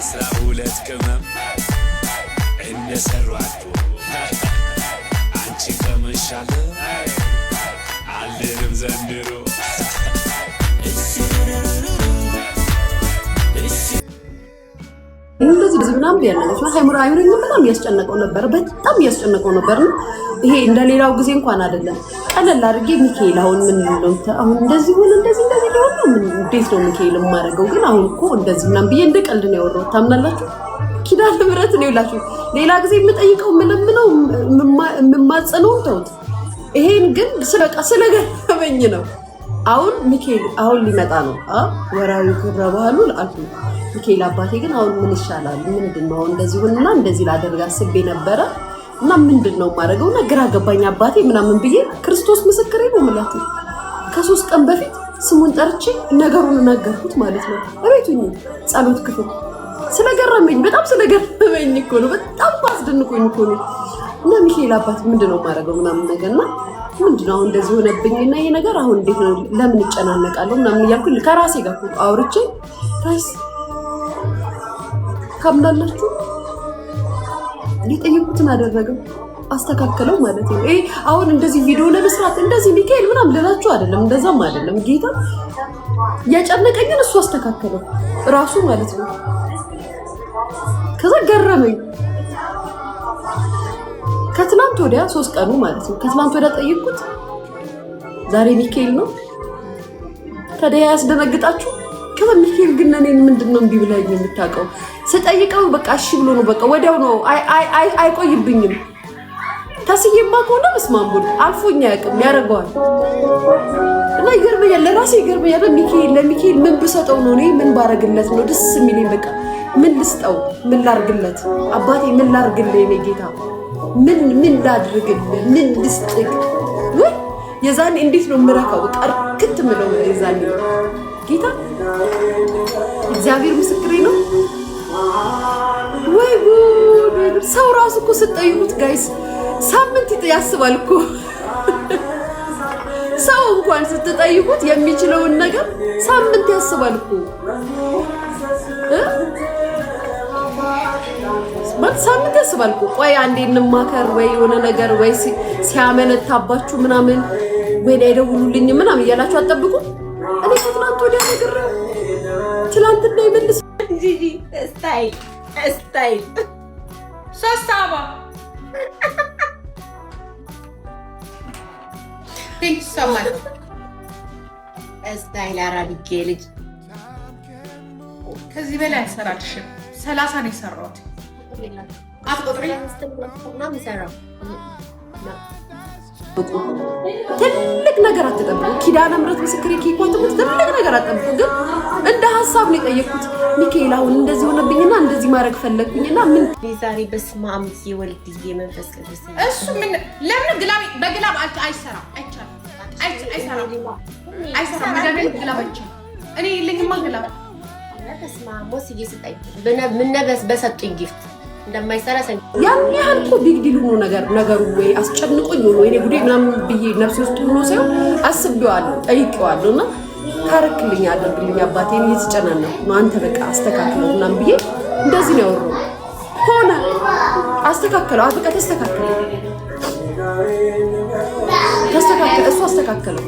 12 ቅመም እንደሰሯት አንቺ ከመሻለ አልድርም ዘንድሮ እንደዚህ ምናምን ቢያነጋሽ ሃይሙራ አይምረኝ በጣም ያስጨነቀው ነበር ይሄ እንደሌላው ጊዜ እንኳን አይደለም ቀለል አድርጌ ሚካኤል አሁን ምን ነው አሁን እንደዚህ ሆነ እንደዚህ ሊሆን ነው ምን እንዴት ነው ሚካኤል ማረገው ግን አሁን እኮ እንደዚህ ምናምን ብዬ እንደ ቀልድ ነው ያወራው ታምናላችሁ ኪዳነ ምሕረት ነው ይላችሁ ሌላ ጊዜ የምጠይቀው ምንምነው የምማጸነው ተውት ይሄን ግን ስለገረመኝ ነው አሁን ሚካኤል አሁን ሊመጣ ነው ወራዊ ክብረ በዓሉ አልኩ ሚካኤል አባቴ ግን አሁን ምን ይሻላል ምንድነው እንደዚህ ሆነና እንደዚህ ላደርግ አስቤ ነበረ እና ምንድነው ማረገው ግራ ገባኝ አባቴ ምናምን ብዬ ክርስቶስ ምስክሬ ነው ማለት ነው ከ3 ቀን በፊት ስሙን ጠርቼ ነገሩን ነገርኩት ማለት ነው እቤቱኝ ጸሎት ክፍል ስለገረመኝ በጣም ስለገረመኝ እኮ ነው በጣም አስደንቆኝ እኮ ነው እና ሚካኤል አባቴ ምንድነው ማረገው ምናምን ነገርና ምንድነው እንደዚህ ሆነብኝና ይሄ ነገር አሁን እንዴት ነው ለምን ይጨናነቃለሁ ምናምን ያልኩ ከራሴ ጋር አውርቼ ታይስ ካምናላችሁ ሊጠይቁትን አደረገው አስተካከለው ማለት ነው አሁን እንደዚህ ቪዲዮ ለመስራት እንደዚህ ሚካኤል ምናምን ለላችሁ አይደለም እንደዛም አይደለም ጌታ ያጨነቀኝን እሱ አስተካከለው ራሱ ማለት ነው ከዛ ገረመኝ ከትናንት ወዲያ 3 ቀኑ ማለት ነው ከትናንት ወዲያ ጠይቁት ዛሬ ሚካኤል ነው ታዲያ ያስደነግጣችሁ ከሚካኤል ግን እኔን ምንድነው እንዲህ ብለኝ የምታውቀው ስጠይቀው በቃ እሺ ብሎ ነው በቃ ወዲያው ነው አይቆይብኝም ታስየማ ከሆነ መስማሙን አልፎኛ ያቅም ያረጋዋል እና ይገርመኛል ለራሴ ይገርመኛል ለሚካኤል ምን ብሰጠው ነው እኔ ምን ባረግለት ነው ደስ የሚለኝ በቃ ምን ልስጠው ምን ላርግለት አባቴ ምን ላርግልህ እኔ ጌታ ምን ላድርግልህ ምን ልስጥህ ወይ የዛኔ እንዴት ነው ምረካው በቃ እርክት ምለው የዛኔ ጌታ እግዚአብሔር ምስክሬ ነው ወይ ጉድ ሰው ራሱ እኮ ስጠይቁት ጋይስ ሳምንት ያስባል እኮ ሰው እንኳን ስትጠይቁት የሚችለውን ነገር ሳምንት ያስባል እኮ ሳምንት ያስባል እኮ ቆይ አንዴ እንማከር ወይ የሆነ ነገር ወይ ሲያመነታባችሁ ምናምን ወይ አይደውሉልኝ ምናምን እያላችሁ አትጠብቁ እኔ ከትናንት ወዲያ ነገር ትላንት እንዳይመልስ ጂጂ ስታይል ሶስታባ ቲንክ ሰማል ስታይል አራቢኬ ልጅ ከዚህ በላይ አልሰራልሽም 30 ነው የሰራሁት አትቆጥሪ እና ምሰራው ትልቅ ነገር አትጠብቁ ኪዳነ ምሕረት ምስክሬ ኪኳት ትልቅ ነገር አትጠብቁ ግን እንደ ሐሳብ ነው የጠየኩት ሚካኤል አሁን እንደዚህ ሆነብኝና እንደዚህ ማድረግ ፈለግኩኝና ምን ዛሬ በስማም ይወልድዬ መንፈስ ቅዱስ እሱ ምን ለምን በግላብ አይሰራም አይሰራም መደበኛ ግላብ አይቻል እኔ የለኝማ ግላብ በስማም ወስዬ ስጠኝ ምነበስ በሰጡኝ ጊፍት እንደማይሰራ ያን ያህል እኮ ቢግ ዲል ነው ነገሩ ወይ አስጨንቆኝ ነው እኔ ጉዴ ምናምን ብዬ ነፍስ ውስጥ ሆኖ ሳይሆን አስቤዋለሁ ጠይቄዋለሁና ካረክልኝ አድርግልኝ አባቴን እየተጨናነኩ ነው አንተ በቃ አስተካክለው ምናምን ብዬ እንደዚህ ነው ያወራው ሆነ አስተካከለው በቃ ተስተካከለ እሱ አስተካከለው